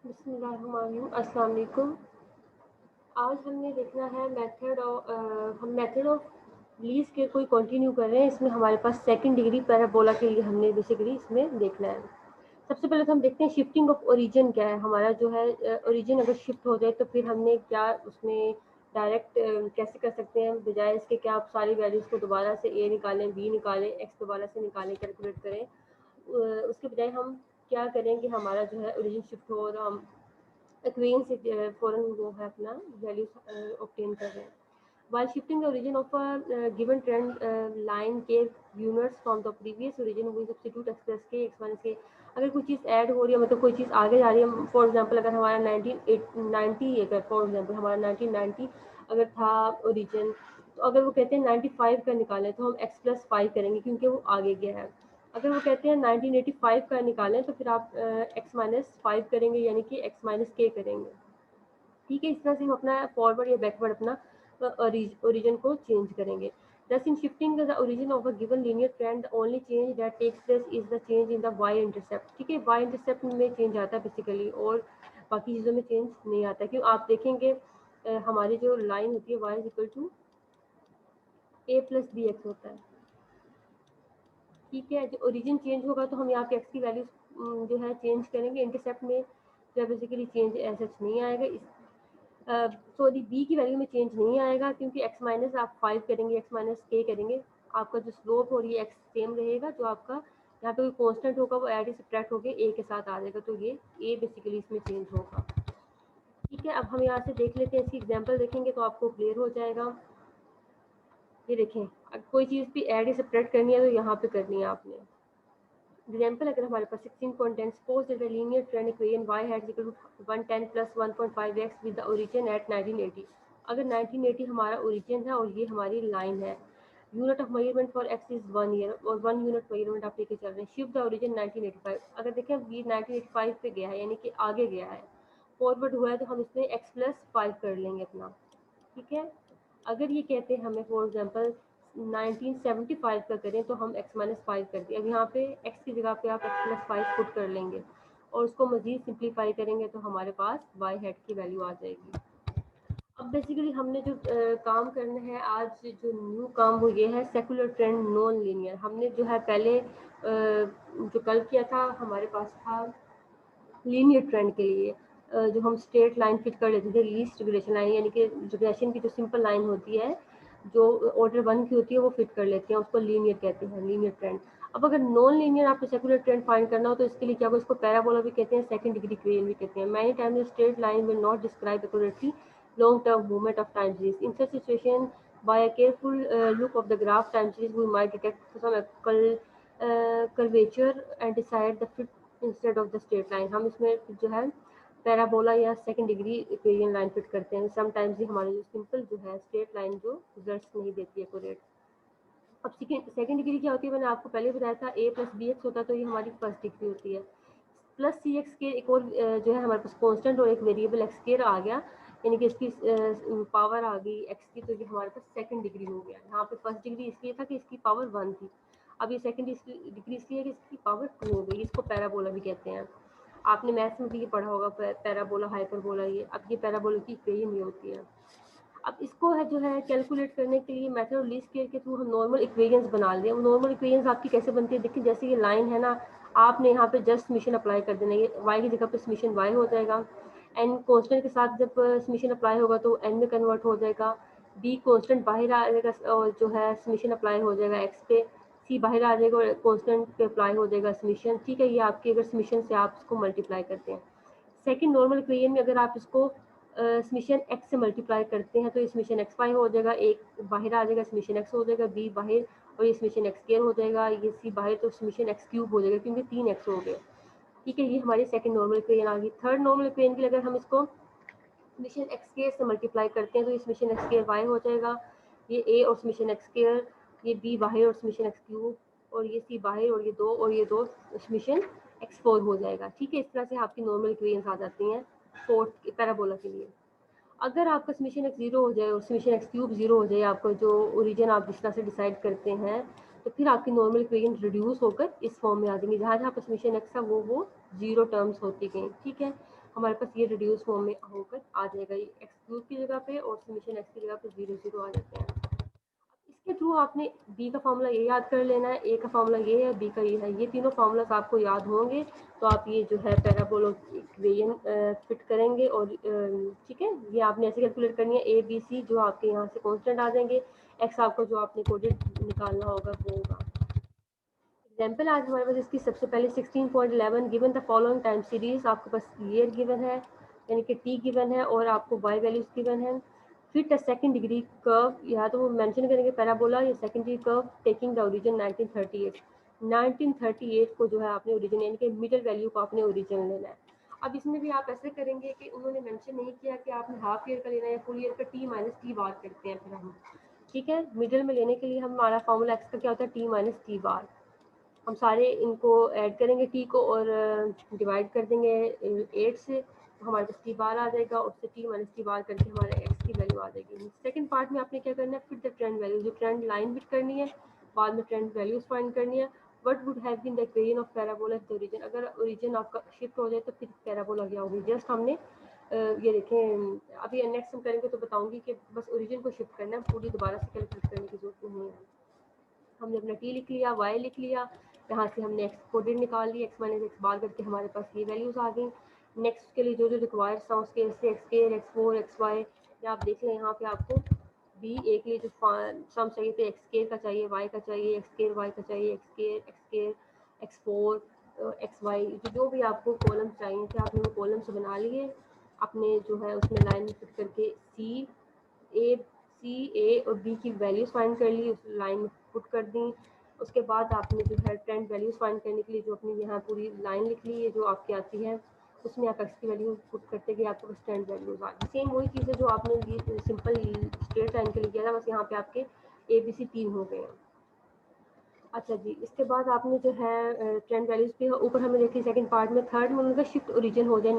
बिस्मिल्लाहिर्रहमानिर्रहीम। अस्सलाम वालेकुम। आज हमने देखना है हम मेथड ऑफ लीस्ट के कोई कंटिन्यू कर रहे हैं। इसमें हमारे पास सेकंड डिग्री पैराबोला के लिए हमने बेसिकली इसमें देखना है। सबसे पहले तो हम देखते हैं शिफ्टिंग ऑफ ओरिजिन क्या है। हमारा जो है ओरिजिन अगर शिफ्ट हो जाए तो फिर हमने क्या उसमें डायरेक्ट कैसे कर सकते हैं, बजाय इसके क्या आप सारी वैल्यूज़ को दोबारा से ए निकालें, बी निकालें, एक्स दोबारा से निकालें, कैलकुलेट करें। उसके बजाय हम क्या करें कि हमारा जो है ओरिजिन शिफ्ट हो और हम एक्वेरियंस से फ़ौरन वो है अपना वैल्यूज ऑब्टेन कर रहे हैं। While shifting the origin of a given trend line k units from the previous origin, we substitute express k x minus k। अगर कोई चीज़ ऐड हो रही है, मतलब कोई चीज़ आगे जा रही है, फॉर एग्जांपल अगर हमारा 1990 अगर फॉर एग्जांपल हमारा 1990 अगर था ओरिजिन, तो अगर वो कहते हैं 95 का निकालें तो हम x प्लस 5 करेंगे क्योंकि वो आगे गया है। अगर वो कहते हैं 1985 का निकालें तो फिर आप x माइनस 5 करेंगे, यानी कि x माइनस k करेंगे। ठीक है, इस तरह से हम अपना फॉरवर्ड या बैकवर्ड अपना ओरिजिन को चेंज करेंगे। Thus, in shifting the origin of a given linear trend, the only change that takes place is the change in the y-intercept। ठीक है, y-intercept में चेंज आता है बेसिकली, और बाकी चीज़ों में चेंज नहीं आता। क्यों, आप देखेंगे हमारी जो लाइन होती है y is equal to a plus b x होता है। ठीक है, जो ओरिजिन चेंज होगा तो हम यहाँ पे x की वैल्यू जो है चेंज करेंगे। इंटरसेप्ट में जो बेसिकली चेंज ऐसा नहीं आएगा। सॉरी, बी की वैल्यू में चेंज नहीं आएगा क्योंकि x माइनस आप 5 करेंगे, x माइनस k करेंगे, आपका जो स्लोप और ये x सेम रहेगा। जो आपका यहाँ पे कोई कांस्टेंट होगा वो ऐड सब्ट्रैक्ट होकर a के साथ आ जाएगा, तो ये a बेसिकली इसमें चेंज होगा। ठीक है, अब हम यहाँ से देख लेते हैं, इसकी एग्जांपल देखेंगे तो आपको क्लियर हो जाएगा। ये देखें, अब कोई चीज़ भी ऐड या सब्ट्रैक्ट करनी है तो यहाँ पे करनी है आपने। एग्जाम्पल अगर हमारे पास 16.10, suppose that the linear trend equation y has equal to 110 plus 1.5x with the origin at 1980। अगर 1980 हमारा ओरिजिन है और ये हमारी लाइन है, unit of measurement for x is 1 year और 1 यूनिट मेजरमेंट आप लेके चल रहे हैं। Shift the origin 1985। अगर देखें ये 1985 पे गया है, यानी कि आगे गया है, फॉरवर्ड हुआ है, तो हम इसमें x प्लस 5 कर लेंगे अपना। ठीक है, अगर ये कहते हैं हमें फॉर एग्जांपल 1975 का करें तो हम x माइनस 5 कर दिए। अब यहाँ पे x की जगह पे आप x प्लस 5 पुट कर लेंगे और उसको मज़ीद सिंप्लीफाई करेंगे तो हमारे पास y हेड की वैल्यू आ जाएगी। अब बेसिकली हमने जो काम करना है आज, जो न्यू काम वो ये है सेकुलर ट्रेंड नॉन लीनियर। हमने जो है पहले जो कल किया था हमारे पास था लीनियर ट्रेंड के लिए, जो हम स्ट्रेट लाइन फिट कर लेते थे, लीस्ट रिग्रेशन लाइन, यानी कि रिग्रेशन की जो सिंपल लाइन होती है जो ऑर्डर 1 की होती है वो फिट कर लेते हैं, उसको लीनियर कहते हैं, लीनियर ट्रेंड। अब अगर नॉन लीनियर आपको सेकुलर ट्रेंड फाइंड करना हो तो इसके लिए क्या, इसको पैराबोला भी कहते हैं, सेकंड डिग्री इक्वेशन भी कहते हैं। Many times straight line will not describe accurately long term movement of time series. In such situation, by a careful look of the graph time series, we might detect some curvature and decide the fit instead of the straight line. हम इसमें जो है parabola या second degree equation line fit करते हैं। Sometimes he हमारी जो simple जो है स्ट्रेट लाइन जो रिजल्ट्स नहीं देती है एक्यूरेट। अब सेकंड डिग्री क्या होती है, मैंने आपको पहले बताया था a प्लस बी एक्स होता है, तो ये हमारी फर्स्ट डिग्री होती है। प्लस सी एक्स के एक और जो है हमारे पास कॉन्स्टेंट और एक वेरिएबल एक्स केयर आ गया, यानी कि इसकी पावर आ गई एक्स की, तो ये हमारे पास सेकंड डिग्री हो गया। यहाँ पे फर्स्ट डिग्री इसलिए था कि इसकी पावर 1 थी, अब ये सेकंड डिग्री इसलिए है कि इसकी पावर 2 हो गई। इसको पैराबोला भी कहते हैं। आपने मैथ्स में भी ये पढ़ा होगा, पैराबोला हाइपरबोला। ये अब ये पैराबोला की इक्वेशन ये होती है। अब इसको है जो है कैलकुलेट करने के लिए मेथड ऑफ लीस्ट स्क्वायर के थ्रू हम नॉर्मल इक्वेशंस बना लें। नॉर्मल इक्वेशंस आपकी कैसे बनती है, देखिए जैसे ये लाइन है ना, आपने यहाँ पे जस्ट समेशन अप्लाई कर देना, ये y की जगह पे समेशन y हो जाएगा। n कांस्टेंट के साथ जब समेशन अप्लाई होगा तो n में कन्वर्ट हो जाएगा। b कांस्टेंट बाहर आ जाएगा और जो है समेशन अप्लाई हो जाएगा x पे। c बाहर आ जाएगा और कांस्टेंट पे अप्लाई हो जाएगा समेशन। ठीक है, ये आपकी अगर समेशन से आप इसको मल्टीप्लाई करते हैं। सेकंड नॉर्मल इक्वेशन में अगर आप इसको समेशन x से मल्टीप्लाई करते हैं तो समेशन x वाई हो जाएगा, एक बाहर आ जाएगा समेशन x हो जाएगा, b बाहर और ये समेशन x स्क्वायर हो जाएगा, ये c बाहर तो समेशन x क्यूब हो जाएगा क्योंकि 3x हो गए। ठीक है, ये हमारी सेकंड नॉर्मल इक्वेशन आ गई। थर्ड नॉर्मल इक्वेशन के लिए अगर हम इसको समेशन x स्क्वायर से मल्टीप्लाई करते हैं तो ये समेशन x स्क्वायर y हो जाएगा, ये a और समेशन x स्क्वायर, ये b बाहर और समेशन x क्यूब और ये c बाहर और ये दो समेशन x4 हो जाएगा। ठीक है, इस तरह से आपकी नॉर्मल इक्वेशन आ जाती हैं फोर्थ पैराबोला के लिए। अगर आपका समेशन x 0 हो जाए और समेशन x क्यूब 0 हो जाए, आपका जो ओरिजिन आप जिस तरह से डिसाइड करते हैं, तो फिर आपकी नॉर्मल इक्वेशन रिड्यूस होकर इस फॉर्म में आ जाएंगी, जहाँ जहाँ पर समेशन x था वो 0 टर्म्स होती गई। ठीक है, हमारे पास ये रिड्यूस फॉर्म में होकर आ जाएगा, ये एक्स क्यूब की जगह पे और समीशन एक्स की जगह पे 0 0 आ जाते हैं। इसके थ्रू आपने बी का फार्मूला ये याद कर लेना है, ए का फार्मूला ये है, बी का ये है। ये तीनों फार्मूलाज आपको याद होंगे तो आप ये जो है पैराबोला इक्वेशन फिट करेंगे और ठीक है, ये आपने ऐसे कैलकुलेट करनी है। ए बी सी जो आपके यहाँ से कांस्टेंट आ जाएंगे, एक्स आपको जो आपने कोडेड निकालना होगा वो होगा। एग्जाम्पल आज हमारे पास इसकी सबसे पहले 16.11 given the following time series, आपके पास ईयर गिवन है यानी कि टी गिवन है और आपको वाई वैल्यूज गिवन है। Fit a second degree curve, या तो वो मेंशन करेंगे पैराबोला या second degree curve taking the origin 1938। 1938 को जो है आपने ओरिजिन यानी कि मिडल वैल्यू को आपने ओरिजिन लेना है। अब इसमें भी आप ऐसे करेंगे कि उन्होंने मेंशन नहीं किया कि आपने हाफ ईयर का लेना है या फुल ईयर का, टी माइनस टी बार करते हैं फिर हम, ठीक है। मिडल में लेने के लिए हमारा फॉर्मूला एक्स का क्या होता है, टी माइनस टी बार। हम सारे इनको ऐड करेंगे टी को और डिवाइड कर देंगे 8 से, तो हमारे पास टी बार आ जाएगा, उससे टी माइनस टी बार करके हमारे एक्स की वैल्यू आ जाएगी। सेकंड पार्ट में आपने क्या करना है, फिर द ट्रेंड वैल्यू, जो ट्रेंड लाइन फिट करनी है, बाद में ट्रेंड वैल्यूज फाइंड करनी है। What would have been the equation of parabola if the origin, अगर ओरिजिन आपका शिफ्ट हो जाए तो फिर पैराबोला क्या होगी। जस्ट हमने ये देखें, अभी नेक्स्ट हम करेंगे तो बताऊंगी कि बस ओरिजिन को शिफ्ट करना है, पूरी दोबारा से कैलकुलेट करने की जरूरत नहीं है। हमने अपना टी लिख लिया, वाई लिख लिया, यहाँ से हमने एक्स कोडेड निकाल लिया, एक्स माइनस एक्स बार करके हमारे पास ये वैल्यूज आ गई। नेक्स्ट के लिए जो जो रिक्वायर्स था उसके जैसे x square, x four, x y, या आप देख लें यहाँ पे आपको बी ए के लिए जो सम चाहिए थे, एक्स केयर का चाहिए, वाई का चाहिए, एक्स केयर वाई का चाहिए, x square x four x y, जो भी आपको कॉलम चाहिए थे आपने वो कॉलम्स बना लिए, अपने जो है उसमें लाइन फिट करके सी ए और बी की वैल्यूज फाइंड कर ली, उस लाइन में पुट कर दी। उसके बाद आपने जो है ट्रेंड वैल्यूज फाइंड करने के लिए जो अपनी यहाँ पूरी लाइन लिख ली है जो आपकी आती है, उसमें आप एक्स की वैल्यू पुट करते गए, आपके पास ट्रेंड वैल्यूज आ गई। सेम वही चीज़ है जो आपने ये सिंपल स्ट्रेट लाइन के लिए किया था, बस यहाँ पे आपके ए बी सी 3 हो गए हैं। अच्छा जी, इसके बाद आपने जो है ट्रेंड वैल्यूज पे ऊपर हमें देखिए सेकंड पार्ट में, थर्ड में उनका शिफ्ट ओरिजिन हो जाए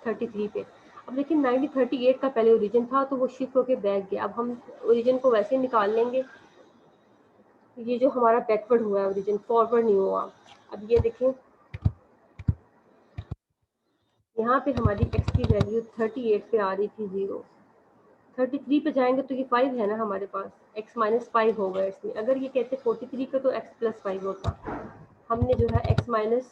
33 पे। अब देखिए 1938 का पहले ओरिजिन था तो वो शिफ्ट होके बैक गया, अब हम ओरिजिन को वैसे निकाल लेंगे, ये जो हमारा बैकवर्ड हुआ है ओरिजिन, फॉरवर्ड नहीं हुआ। अब ये देखें यहाँ पे हमारी एक्स की वैल्यू 38 पे आ रही थी 0, 33 पे जाएंगे तो ये 5 है ना हमारे पास, x माइनस 5 होगा इसमें। अगर ये कहते 43 का तो x प्लस 5 होता। हमने जो है x माइनस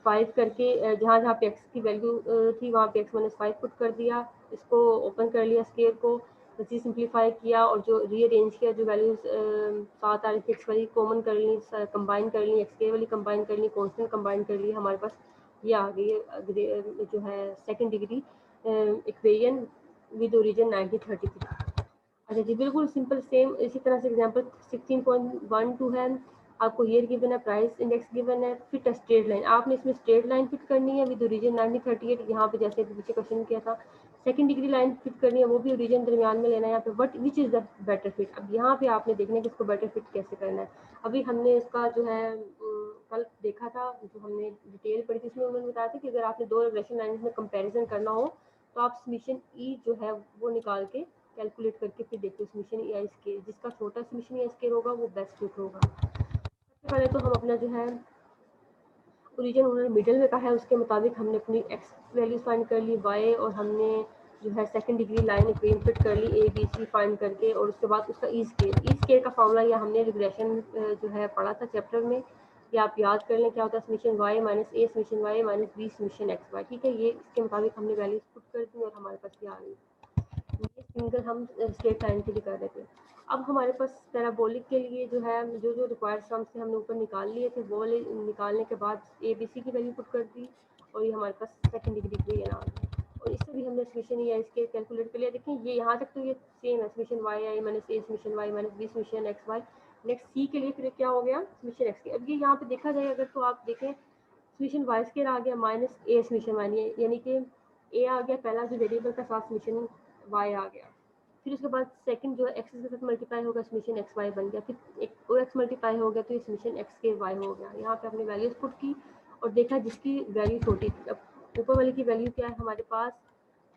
5 करके जहाँ जहाँ पे x की वैल्यू थी वहाँ पे x माइनस 5 पुट कर दिया, इसको ओपन कर लिया स्केयर को, वैसे सिंप्लीफाई किया और जो रीअरेंज किया, जो वैल्यूज 7 आ रही थी x वाली कॉमन कर ली, कंबाइन कर ली, x वाली कंबाइन कर ली, कॉन्स्टेंट कंबाइन कर ली, हमारे पास ये आ गई जो है second degree equation with origin 1933। अच्छा जी, बिल्कुल सिंपल सेम इसी तरह से एग्जांपल 16.12 है, आपको ईयर गिवन है, प्राइस इंडेक्स गिवन है, फिट अ स्ट्रेट लाइन, आपने इसमें स्ट्रेट लाइन फिट करनी है विद ओरिजिन 1938, यहाँ पे जैसे पीछे क्वेश्चन किया था सेकंड डिग्री लाइन फिट करनी है, वो भी ओरिजिन दरमियान में लेना है यहाँ पे, but which is the better fit. अब यहाँ पे आपने देखना है कि इसको बेटर फिट कैसे करना है। अभी हमने इसका जो है कल देखा था, जो हमने डिटेल पढ़ी थी उसमें उन्होंने बताया था कि अगर आपने दो रिग्रेशन लाइन में कंपेरिजन करना हो तो आप समीशन ई जो है वो निकाल के कैलकुलेट करके फिर देखते हैं समीशन ई आई स्केयर, जिसका छोटा समीशन ई आई स्केयर होगा वो बेस्ट फिट होगा। सबसे पहले तो हम अपना जो है ओरिजिन उन्होंने मिडिल में कहा है उसके मुताबिक हमने अपनी एक्स वैल्यूज फाइंड कर ली, वाई और हमने जो है second degree line equation fit कर ली ए बी सी फाइंड करके, और उसके बाद उसका ई स्केयर का फॉर्मूला या हमने रिग्रेशन जो है पढ़ा था चैप्टर में, या आप याद कर लें क्या होता है, summation y minus a summation y minus b summation x y, ठीक है। ये इसके मुताबिक हमने वैल्यूज पुट कर दी और हमारे पास ये आ गई। ये सिंगल हम स्ट्रेट लाइन के लिए कर रहे थे। अब हमारे पास पैराबोलिक के लिए जो है जो जो रिक्वायर्ड सम्स थे हमने ऊपर निकाल लिए थे, वो निकालने के बाद ए बी सी की वैल्यू पुट कर दी और ये हमारे पास सेकंड डिग्री के लिए आ गई, और इससे भी हमने समीशन या इसके कैलकुलेट कर लिया। देखिए ये यहाँ तक तो ये सेम है, summation y i minus a summation y minus b summation x y. Next C के लिए फिर क्या हो गया, समीशन एक्स के। अब ये यहाँ पे देखा जाए अगर तो आप देखें समीशन वाई स्केयर आ गया माइनस ए समीशन वाई, यानी कि ए आ गया पहला जो वेरिएबल का साथ समीशन वाई आ गया, फिर उसके बाद सेकंड जो है एक्स के साथ मल्टीप्लाई होगा समीशन एक्स वाई बन गया, फिर एक और एक्स मल्टीप्लाई हो गया तो ये समीशन एक्स के वाई हो गया। यहाँ पे हमने वैल्यूज पुट की और देखा जिसकी वैल्यू छोटी थी। अब ऊपर वाले की वैल्यू क्या है हमारे पास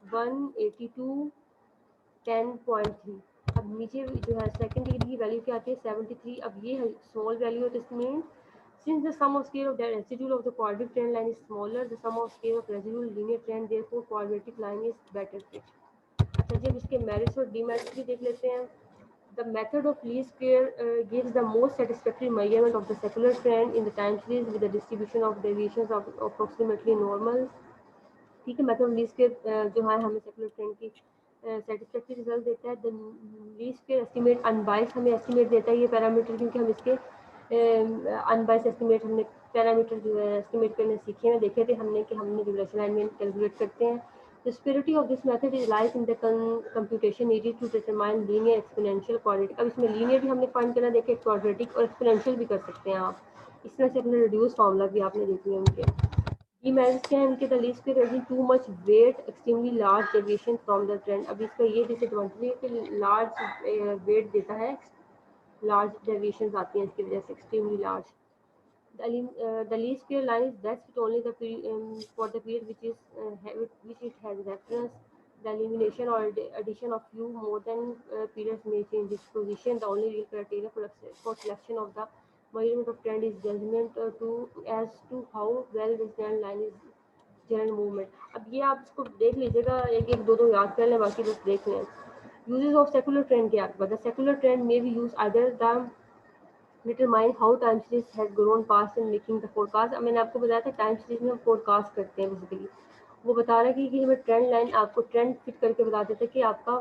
182 10.3, अब नीचे जो है सेकंड डिग्री की वैल्यू क्या आती है 73। अब ये है स्मॉल वैल्यू है तो इसमें Since the sum of scale of the residual of the quadratic trend line is smaller, the sum of scale of residual linear trend, therefore quadratic line is better fit. अच्छा जी, अब इसके merits और demerits भी देख लेते हैं. The method of least square gives the most satisfactory measurement of the secular trend in the time series with the distribution of deviations of approximately normal. ठीक है, मेथड लीस्ट स्क्वायर जो है हमें सेकुलर ट्रेंड की satisfactory result देता है. The least square estimate unbiased हमें estimate देता है ये पैरामीटर, क्योंकि हम इसके अनबाइस एस्टिमेट हमने पैरामीटर जो है एस्टिमेट करने सीखे हैं, देखे थे हमने कि हमने रिलेशन लाइन में कैलकुलेट करते हैं. The superiority of this method is lies in the computation needed to determine linear exponential quadratic. अब इसमें linear भी हमने फाइंड करना देखे, quadratic और exponential भी कर सकते हैं आप. इस तरह से अपने रिड्यूस फार्मूला भी आपने देख लिया उनके. Demerits क्या है उनके? The least square having too much weight, extremely large deviation from the trend. अब इसका ये disadvantage है कि large weight देता है, large deviations आती हैं इसकी वजह से, extremely large. The least square line is best fit only for the period which it has reference. The elimination or addition of few more than periods may change its position. The only real criteria for selection of the measurement of trend is judgment as to how well this trend line is general movement. अब ये आप इसको देख लीजिएगा, एक एक दो दो याद कर लें, बाकी बस देख लें. Uses of secular trend क्या है? The secular trend may be used either the determine how time series has grown past in making the forecast. अब मैंने आपको बताया था टाइम सीरीज में हम फोरकास्ट करते हैं बेसिकली. वो बता रहा है कि हमें ट्रेंड लाइन आपको ट्रेंड फिट करके बता देता है कि आपका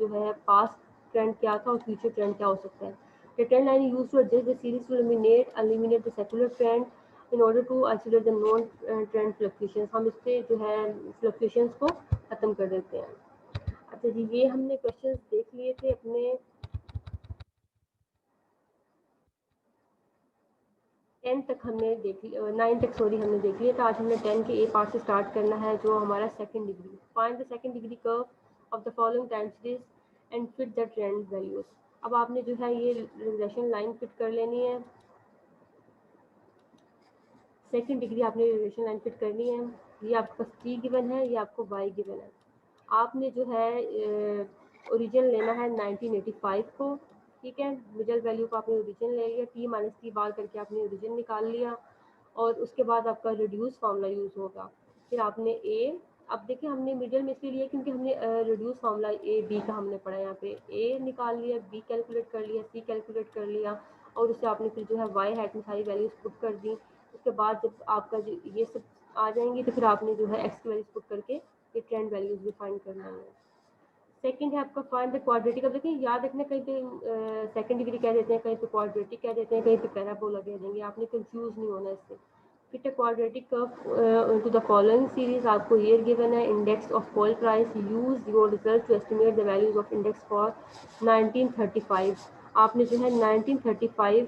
जो है पास्ट ट्रेंड क्या था और फ्यूचर ट्रेंड क्या हो सकता है. The trend line is used to adjust the series to eliminate the secular trend in order to isolate the non trend fluctuations. हम इससे जो है फ्लक्चुएशंस को खत्म कर देते हैं. अच्छा जी, ये हमने क्वेश्चंस देख लिए थे अपने 10 तक हमने देख लिया, 9 तक सॉरी हमने देख लिया था. आज हमने 10 के ए पार्ट से स्टार्ट करना है जो हमारा second degree. Find the second degree curve of the following time series and fit the trend values. अब आपने जो है ये रिग्रेशन लाइन फिट कर लेनी है. सेकंड डिग्री आपने रिग्रेशन लाइन फिट करनी है. ये आपके पास टी गिवन है, ये आपको वाई गिवन है. आपने जो है ओरिजिन लेना है 1985 को. ठीक है, मिडल वैल्यू को आपने ओरिजिन ले लिया, टी माइनस टी बार करके आपने ओरिजिन निकाल लिया और उसके बाद आपका रिड्यूस फार्मूला यूज़ होगा. फिर आपने ए, अब देखिए हमने मिडल में इसलिए लिया क्योंकि हमने रिड्यूस फार्मूला ए बी का हमने पढ़ा. यहाँ पे ए निकाल लिया, बी कैलकुलेट कर लिया, सी कैलकुलेट कर लिया और उससे आपने फिर जो है वाई हैट में सारी वैल्यूज पुट कर दी. उसके बाद जब आपका जो ये सब आ जाएंगी तो फिर आपने जो है एक्स की वैल्यूज पुट करके ये ट्रेंड वैल्यूज भी फाइंड करना है. सेकंड है आपका फाइंड द क्वाड्रेटिक. अब देखिए याद रखना, कहीं पे सेकंड डिग्री कह देते हैं, कहीं पे क्वाड्रेटिक कह देते हैं, कहीं पे पैराबोला कह देंगे. आपने कंफ्यूज नहीं होना इससे. Fit a quadratic curve to the following series. आपको ईयर गिवन है, index of coal price. Use your result to estimate the values of index for 1935. आपने जो है 1935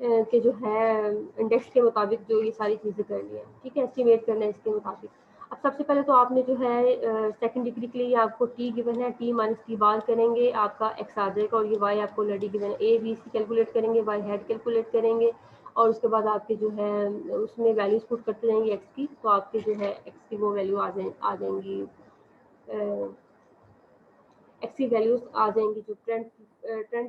के जो है इंडेक्स के मुताबिक जो ये सारी चीज़ें करनी है. ठीक है, एस्टिमेट करना है इसके मुताबिक. अब सबसे पहले तो आपने जो है सेकंड डिग्री के लिए आपको टी गिवन है, टी माइनस टी बार करेंगे, आपका एक्स आ जाएगा और ये वाई आपको ऑलरेडी गिवन है. ए बी सी कैलकुलेट करेंगे, वाई हेड कैलकुलेट करेंगे और उसके बाद आपके जो है उसमें वैल्यूज पुट करते जाएंगे एक्स की, तो आपके जो है एक्स की वो वैल्यू आ जाएंगी, एक्स की वैल्यूज आ जाएंगी, जो ट्रेंड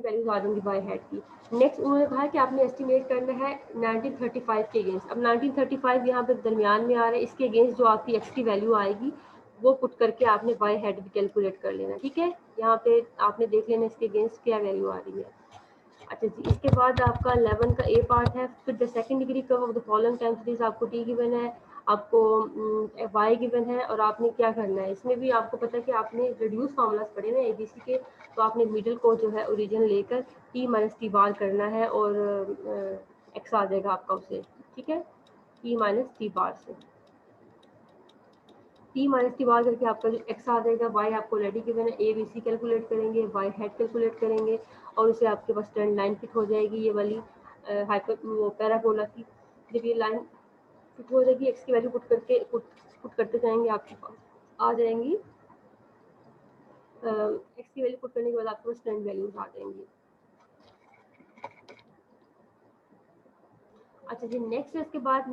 वैल्यूज आ जाएंगी वाई हेड की. नेक्स्ट उन्होंने कहा कि आपने एस्टिमेट करना है 1935 के अगेंस्ट. अब 1935 यहाँ पे दरमियान में आ रहा है, इसके अगेंस्ट जो आपकी एक्स की वैल्यू आएगी वो पुट करके आपने वाई हेड भी कैलकुलेट कर लेना. ठीक है, यहाँ पे आपने देख लेना इसके अगेंस्ट क्या वैल्यू आ रही है. अच्छा जी, इसके बाद आपका 11 का ए पार्ट है. फिर the second degree curve of the following time series. आपको टी गिवन है, आपको वाई गिवन है और आपने क्या करना है. इसमें भी आपको पता है कि आपने रिड्यूस फार्मूलाज पढ़े ना एबीसी के, तो आपने मिडिल को जो है ओरिजिन लेकर टी माइनस टी बार करना है और एक्स आ जाएगा आपका उसे. ठीक है, टी माइनस टी बार से टी माइनस टी बार करके आपका जो एक्स आ जाएगा. वाई आपको रेडी गिवन है, ए बी सी कैलकुलेट करेंगे, वाई हेड कैलकुलेट करेंगे और उसे आपके पास ट्रेंड लाइन फिट हो जाएगी, ये वाली हाइपर वो पैराबोला की. जब ये लाइन फिट हो जाएगी, एक्स की वैल्यू पुट करते जाएंगे, आपके पास आ जाएंगी. एक्स की वैल्यू पुट करने के बाद आपके पास ट्रेंड वैल्यूज आ जाएंगी. अच्छा जी, नेक्स्ट इसके बाद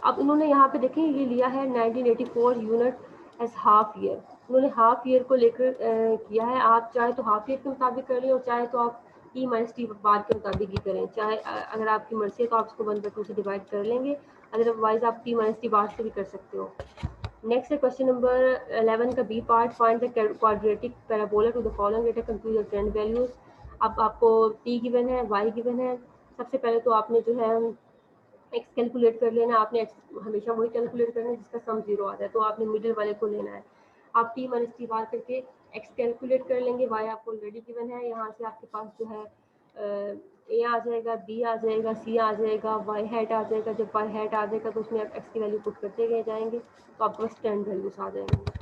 अब इन्होंने यहाँ पे देखें ये लिया है 1984 यूनिट एज हाफ ईयर. उन्होंने हाफ ईयर को लेकर किया है. आप चाहे तो हाफ ईयर के मुताबिक कर लें और चाहे तो आप टी माइनस टी बार के मुताबिक ही करें, चाहे अगर आपकी मर्जी है तो आप इसको 1/2 से डिवाइड कर लेंगे, अदरवाइज आप टी माइनस टी बार से भी कर सकते हो। नेक्स्ट है क्वेश्चन नंबर 11 का b part, find the quadratic parabola to the following data, compute the trend values. अब आपको टी गिवन है, वाई गिवन है, सबसे पहले तो आपने जो है एक्स कैलकुलेट कर लेना। आपने एक्स हमेशा वही कैलकुलेट करना है जिसका सम 0 आता है, तो आपने मिडिल वाले को लेना है। आप टी माइनस टी बार करके एक्स कैलकुलेट कर लेंगे, वाई आपको ऑलरेडी गिवन है, यहाँ से आपके पास जो है ए आ जाएगा, बी आ जाएगा, सी आ जाएगा, वाई हैट आ जाएगा। जब वाई हैट आ जाएगा तो उसमें आप एक्स की वैल्यू पुट करते गए जाएंगे तो आपके पास ट्रेंड वैल्यूज आ जाएंगे।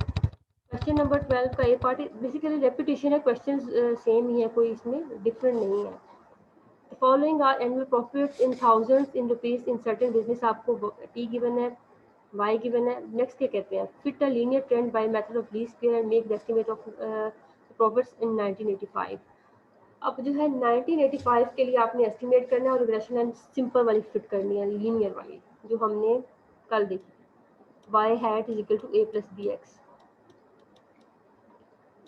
क्वेश्चन नंबर 12 का ए पार्ट बेसिकली रेपिटेशन है, क्वेश्चन सेम ही है, कोई इसमें डिफरेंट नहीं है। Following are annual profit in thousands in rupees in certain business, आपको टी गिवन है, वाई गिवन है। नेक्स्ट क्या कहते हैं, fit a linear trend by method of least square and make the estimate of profits in 1985। अब जो है 1985 के लिए आपने एस्टिमेट करना है और रिग्रेशन लाइन सिंपल वाली फिट करनी है, लीनियर वाली जो हमने कल देखी, y hat is equal to a plus b x.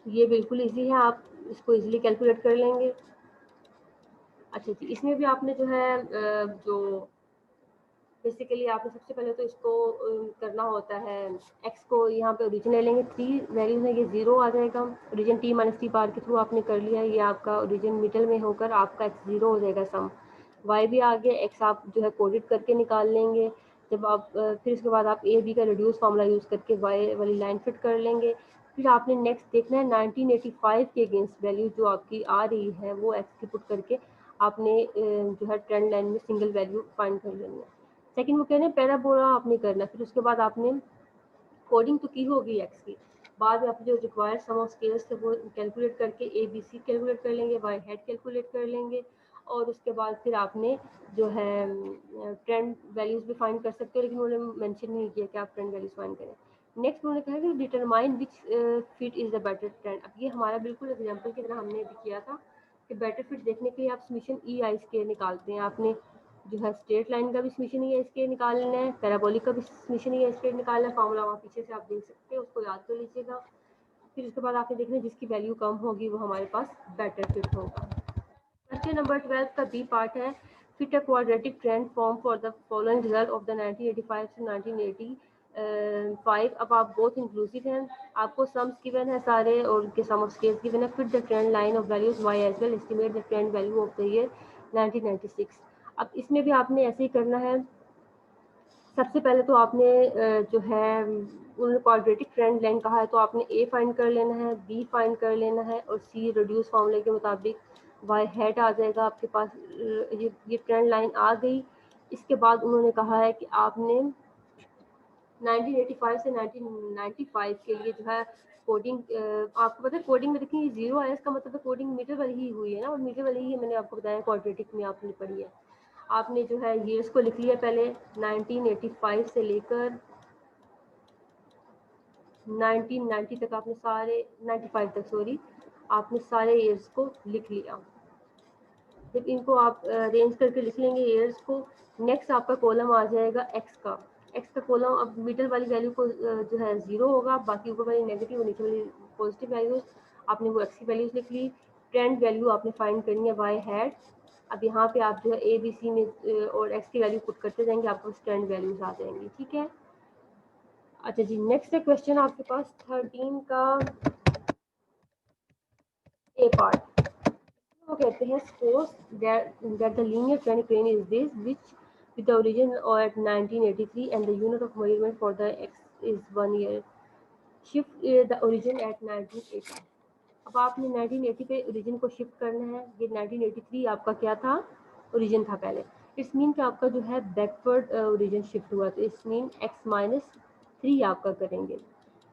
ये बिल्कुल इजी है, आप इसको इजीली कैलकुलेट कर लेंगे। अच्छा जी, इसमें भी आपने जो है जो बेसिकली आपने सबसे पहले तो इसको करना होता है, x को यहाँ पे ओरिजिन ले लेंगे, 3 वैल्यूज है, ये 0 आ जाएगा। Origin t minus T bar के थ्रू आपने कर लिया, ये आपका ओरिजिन मिडल में होकर आपका x 0 हो जाएगा सम। y भी आ गया, x आप जो है कोडेड करके निकाल लेंगे। जब आप फिर उसके बाद आप a b का रिड्यूस फार्मूला यूज़ करके y वाली लाइन फिट कर लेंगे। फिर आपने नेक्स्ट देखना है 1985 के अगेंस्ट वैल्यू जो आपकी आ रही है वो x की पुट करके आपने जो है ट्रेंड लाइन में सिंगल वैल्यू फाइंड कर लेनी है। सेकंड वो कह रहे हैं पैराबोला आपने करना, फिर उसके बाद आपने कोडिंग तो की होगी एक्स की, बाद में आप जो रिक्वायर्ड सम ऑफ स्केल्स थे वो कैलकुलेट करके ए बी सी कैलकुलेट कर लेंगे, वाई हेड कैलकुलेट कर लेंगे, और उसके बाद फिर आपने जो है ट्रेंड वैल्यूज भी फाइंड कर सकते हो, लेकिन उन्होंने मेंशन नहीं किया कि आप ट्रेंड वैल्यूज फाइंड करें। नेक्स्ट उन्होंने कहा कि determine which fit is the better trend. अब ये हमारा बिल्कुल एग्जाम्पल की तरह हमने भी किया था कि बेटर फिट देखने के लिए आप समीशन ई आई स्केयर निकालते हैं, आपने जो है स्ट्रेट लाइन का भी समीशन ही इसके निकालना है, पैराबोलिक का भी समीशन ही इसके निकालना है। फार्मूला वहाँ पीछे से आप देख सकते हैं, उसको याद कर लीजिएगा। फिर उसके बाद आपने देखना जिसकी वैल्यू कम होगी वो हमारे पास बेटर फिट होगा। क्वेश्चन नंबर 12 का बी पार्ट है, fit a quadratic trend form for the following result of the 1985 से 1985। अब आप बोथ इंक्लूसिव हैं, आपको सम्स गिवन है सारे और उनके सम ऑफ स्केल्स गिवन है। Fit the trend line of values y as well, estimate the trend value of the year 1996। अब इसमें भी आपने ऐसे ही करना है। सबसे पहले तो आपने जो है उन्होंने क्वाड्रेटिक ट्रेंड लाइन कहा है तो आपने ए फाइंड कर लेना है, बी फाइंड कर लेना है, और सी रिड्यूस फार्मूले के मुताबिक वाई हेड आ जाएगा आपके पास। ये ट्रेंड लाइन आ गई। इसके बाद उन्होंने कहा है कि आपने 1985 से 1995 के लिए जो है कोडिंग, आपको पता है कोडिंग में देखिए 0 है, इसका मतलब कोडिंग मीटर वाली ही हुई है ना, और मीटर वाली ही मैंने आपको बताया क्वाड्रेटिक में आपने पढ़ी है। आपने जो है ईयर्स को लिख लिया पहले, 1985 से लेकर 1990 तक आपने सारे 95 तक सॉरी आपने सारे ईयर्स को लिख लिया। जब इनको आप अरेंज करके लिख लेंगे ईयर्स को, नेक्स्ट आपका कॉलम आ जाएगा एक्स का कॉलम। अब मिडल वाली वैल्यू को जो है 0 होगा, बाकी ऊपर वाली नेगेटिव और नीचे वाली पॉजिटिव वैल्यूज आपने वो एक्स की वैल्यूज लिख ली। ट्रेंड वैल्यू आपने फाइंड करनी है वाई हैड। अब यहाँ पे आप जो है ए बी सी में और एक्स की वैल्यू पुट करते जाएंगे, आपको ट्रेंड वैल्यूज आ जाएंगी। ठीक है, अच्छा जी, नेक्स्ट है क्वेश्चन आपके पास 13 का ए पार्ट। वो कहते हैं suppose that the linear trend plane is this which with the origin at 1983 and the unit of measurement for the x is 1 year. Shift the origin at 1980. अब आपने 1980 पे origin को shift करना है। ये 1983 आपका क्या था, ओरिजिन था पहले। इट्स मीन कि आपका जो है बैकवर्ड ओरिजिन शिफ्ट हुआ, तो इट्स मीन x माइनस 3 आपका करेंगे,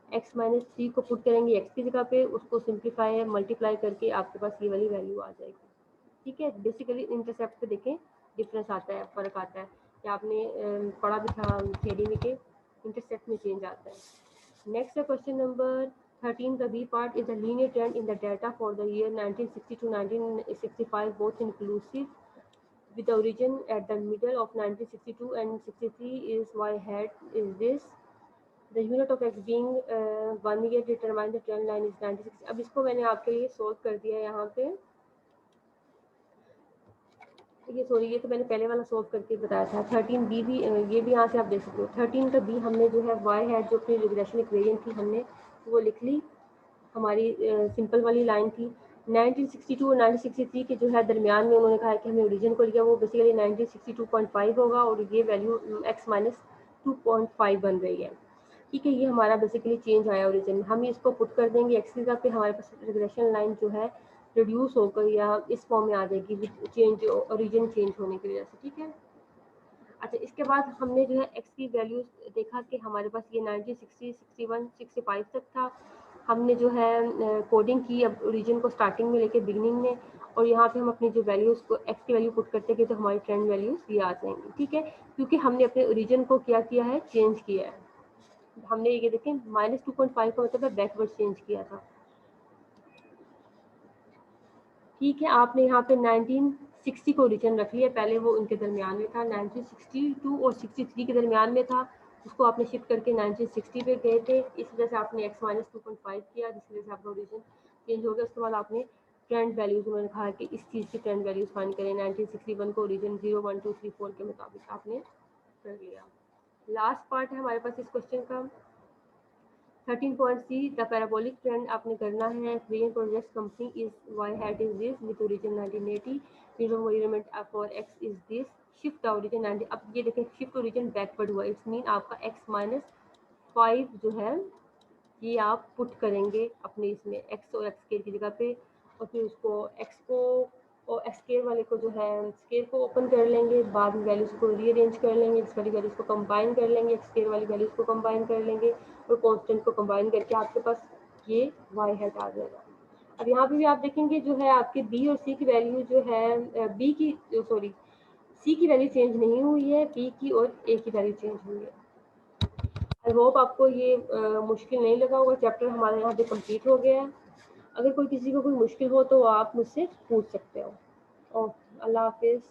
x माइनस 3 को पुट करेंगे x की जगह पे, उसको सिंप्लीफाई मल्टीप्लाई करके आपके पास ये वाली वैल्यू आ जाएगी। ठीक है, बेसिकली इंटरसेप्ट पे देखें डिफरेंस आता है, फ़र्क आता है, या आपने पढ़ा भी था थ्योरी में कि इंटरसेप्ट में चेंज आता है। नेक्स्ट है क्वेश्चन नंबर 13 का b part is the linear trend in the data for the year 1960 to 1965 both inclusive with the origin at the middle of 1962 and 63 is y hat is this the unit of x being 1 year determine the trend line is 96। अब इसको मैंने आपके लिए solve कर दिया है यहाँ पे। ये सॉरी, ये तो मैंने पहले वाला सॉल्व करके बताया था। 13 बी भी ये भी यहाँ से आप देख सकते हो। 13 का बी हमने जो है वाई है जो अपनी रिग्रेशन इक्वेशन थी हमने वो लिख ली, हमारी सिंपल वाली लाइन थी। 1962 और 1963 के जो है दरमियान में उन्होंने कहा कि हमें ओरिजिन को लिया, वो बेसिकली 1962.5 होगा और ये वैल्यू x माइनस 2.5 बन रही है। ठीक है, ये हमारा बेसिकली चेंज आया ओरिजिन में। हम इसको पुट कर देंगे एक्स की जगह पे, हमारे पास रिग्रेशन लाइन जो है रिड्यूस होकर या इस फॉर्म में आ जाएगी विद चेंज ओरिजिन चेंज होने की वजह से। ठीक है, अच्छा इसके बाद हमने जो है एक्स की वैल्यूज देखा कि हमारे पास ये 1960, 61, 65 तक था। हमने जो है कोडिंग की अब ओरिजिन को स्टार्टिंग में लेके बिगनिंग में, और यहाँ पे हम अपनी जो वैल्यूज़ को एक्स की वैल्यू पुट करते हैं तो हमारी ट्रेंड वैल्यूज़ ये आ जाएंगी। ठीक है, क्योंकि हमने अपने ओरिजिन को क्या किया है, चेंज किया है। हमने ये देखें -2.5 का मतलब है बैकवर्ड चेंज किया था। ठीक है, आपने यहाँ पे 1960 को ओरिजिन रख लिया, पहले वो उनके दरमियान में था, 1962 और 63 के दरमियान में था, उसको आपने शिफ्ट करके 1960 पे गए थे, इस वजह से आपने x माइनस 2.5 किया, जिसकी वजह से आपका ओरिजिन चेंज हो गया। उसके बाद आपने ट्रेंड वैल्यूज उन्होंने कहा कि इस चीज़ की ट्रेंड वैल्यूज फाइंड करें, 1961 को ओरिजिन 0, 1, 2, 3, 4 के मुताबिक आपने कर लिया। लास्ट पार्ट है हमारे पास इस क्वेश्चन का 13.c द पैराबोलिक ट्रेंड आपने करना है। Create project company is y hat is this with origin 1980, period of measurement for x is this, shift origin 90। अब ये देखें शिफ्ट ओरिजिन बैकवर्ड हुआ, इट्स मीन आपका x माइनस 5 जो है ये आप पुट करेंगे अपने इसमें x और x स्केयर की जगह पे, और फिर उसको x को और x स्केयर वाले को जो है स्केयर को ओपन कर लेंगे, बाद में वैल्यूज को रीअरेंज कर लेंगे, x वाली वैल्यूज को कंबाइन कर लेंगे, x स्केयर वाली वैल्यूज को कंबाइन कर लेंगे और कांस्टेंट को कंबाइन करके आपके पास ये y हैट आ जाएगा। अब यहाँ पे भी आप देखेंगे जो है आपके b और c की वैल्यू जो है b की सॉरी c की वैल्यू चेंज नहीं हुई है, b की और a की वैल्यू चेंज हुई है। आई होप आपको ये मुश्किल नहीं लगा होगा। चैप्टर हमारे यहाँ पे कंप्लीट हो गया है। अगर कोई किसी को कोई मुश्किल हो तो आप मुझसे पूछ सकते हो। ओके, अल्लाह हाफिज़।